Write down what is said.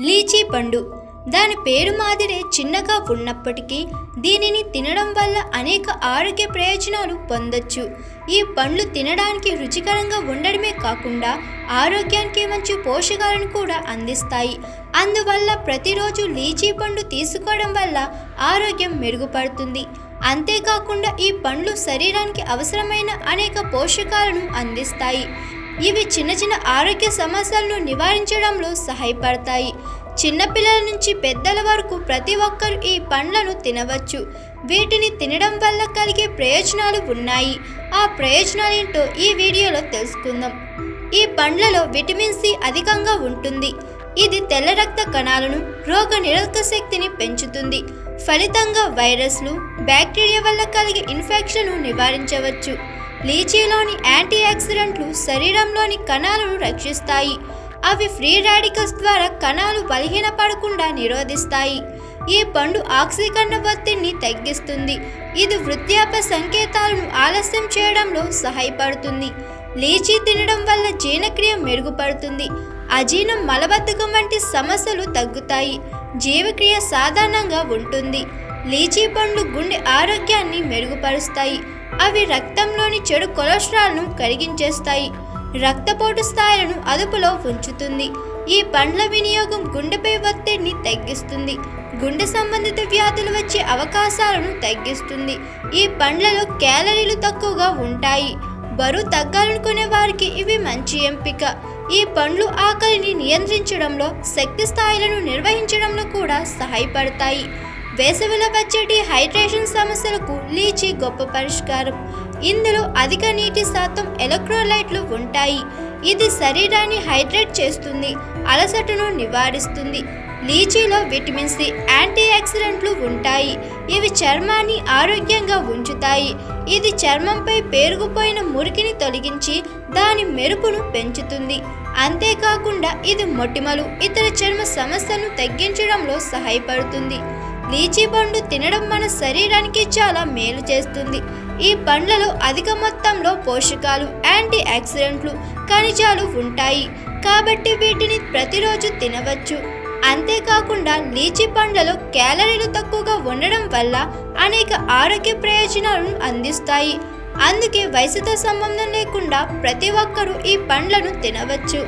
Lychee పండు దాని పేరు మాదిరే చిన్నగా ఉన్నప్పటికీ దీనిని తినడం వల్ల అనేక ఆరోగ్య ప్రయోజనాలు పొందొచ్చు. ఈ పండ్లు తినడానికి రుచికరంగా ఉండడమే కాకుండా ఆరోగ్యానికి మంచి పోషకాలను కూడా అందిస్తాయి. అందువల్ల ప్రతిరోజు లీచీ పండు తీసుకోవడం వల్ల ఆరోగ్యం మెరుగుపడుతుంది. అంతేకాకుండా ఈ పండ్లు శరీరానికి అవసరమైన అనేక పోషకాలను అందిస్తాయి. ఇవి చిన్న చిన్న ఆరోగ్య సమస్యలను నివారించడంలో సహాయపడతాయి. చిన్నపిల్లల నుంచి పెద్దల వరకు ప్రతి ఒక్కరూ ఈ పండ్లను తినవచ్చు. వీటిని తినడం వల్ల కలిగే ప్రయోజనాలు ఉన్నాయి. ఆ ప్రయోజనాలేంటో ఈ వీడియోలో తెలుసుకుందాం. ఈ పండ్లలో విటమిన్ సి అధికంగా ఉంటుంది. ఇది తెల్ల రక్త కణాలను, రోగ నిరోధక శక్తిని పెంచుతుంది. ఫలితంగా వైరస్లు, బ్యాక్టీరియా వల్ల కలిగే ఇన్ఫెక్షన్ను నివారించవచ్చు. లీచీలోని యాంటీ ఆక్సిడెంట్లు శరీరంలోని కణాలను రక్షిస్తాయి. అవి ఫ్రీ రాడికల్స్ ద్వారా కణాలు బలహీనపడకుండా నిరోధిస్తాయి. ఈ పండు ఆక్సీకరణ ఒత్తిడిని తగ్గిస్తుంది. ఇది వృద్ధాప్య సంకేతాలను ఆలస్యం చేయడంలో సహాయపడుతుంది. లీచీ తినడం వల్ల జీర్ణక్రియ మెరుగుపడుతుంది. అజీర్ణం, మలబద్ధకం వంటి సమస్యలు తగ్గుతాయి. జీవక్రియ సాధారణంగా ఉంటుంది. లీచీ పండ్లు గుండె ఆరోగ్యాన్ని మెరుగుపరుస్తాయి. అవి రక్తంలోని చెడు కొలెస్ట్రాల్ను కరిగించేస్తాయి. రక్తపోటు స్థాయిలను అదుపులో ఉంచుతుంది. ఈ పండ్ల వినియోగం గుండెపై ఒత్తిడిని తగ్గిస్తుంది. గుండె సంబంధిత వ్యాధులు వచ్చే అవకాశాలను తగ్గిస్తుంది. ఈ పండ్లలో క్యాలరీలు తక్కువగా ఉంటాయి. బరువు తగ్గాలనుకునే వారికి ఇవి మంచి ఎంపిక. ఈ పండ్లు ఆకలిని నియంత్రించడంలో, శక్తి స్థాయిలను నిర్వహించడంలో కూడా సహాయపడతాయి. వేసవిలో వచ్చే డీహైడ్రేషన్ సమస్యలకు లీచీ గొప్ప పరిష్కారం. ఇందులో అధిక నీటి శాతం, ఎలక్ట్రోలైట్లు ఉంటాయి. ఇది శరీరాన్ని హైడ్రేట్ చేస్తుంది, అలసటను నివారిస్తుంది. లీచీలో విటమిన్ సి, యాంటీ ఆక్సిడెంట్లు ఉంటాయి. ఇవి చర్మాన్ని ఆరోగ్యంగా ఉంచుతాయి. ఇది చర్మంపై పేరుకుపోయిన మురికిని తొలగించి దాని మెరుపును పెంచుతుంది. అంతేకాకుండా ఇది మొటిమలు, ఇతర చర్మ సమస్యలను తగ్గించడంలో సహాయపడుతుంది. లీచీ పండు తినడం మన శరీరానికి చాలా మేలు చేస్తుంది. ఈ పండ్లలో అధిక మొత్తంలో పోషకాలు, యాంటీ ఆక్సిడెంట్లు, ఖనిజాలు ఉంటాయి. కాబట్టి వీటిని ప్రతిరోజు తినవచ్చు. అంతేకాకుండా లీచీ పండ్లలో క్యాలరీలు తక్కువగా ఉండడం వల్ల అనేక ఆరోగ్య ప్రయోజనాలను అందిస్తాయి. అందుకే వయసుతో సంబంధం లేకుండా ప్రతి ఒక్కరూ ఈ పండ్లను తినవచ్చు.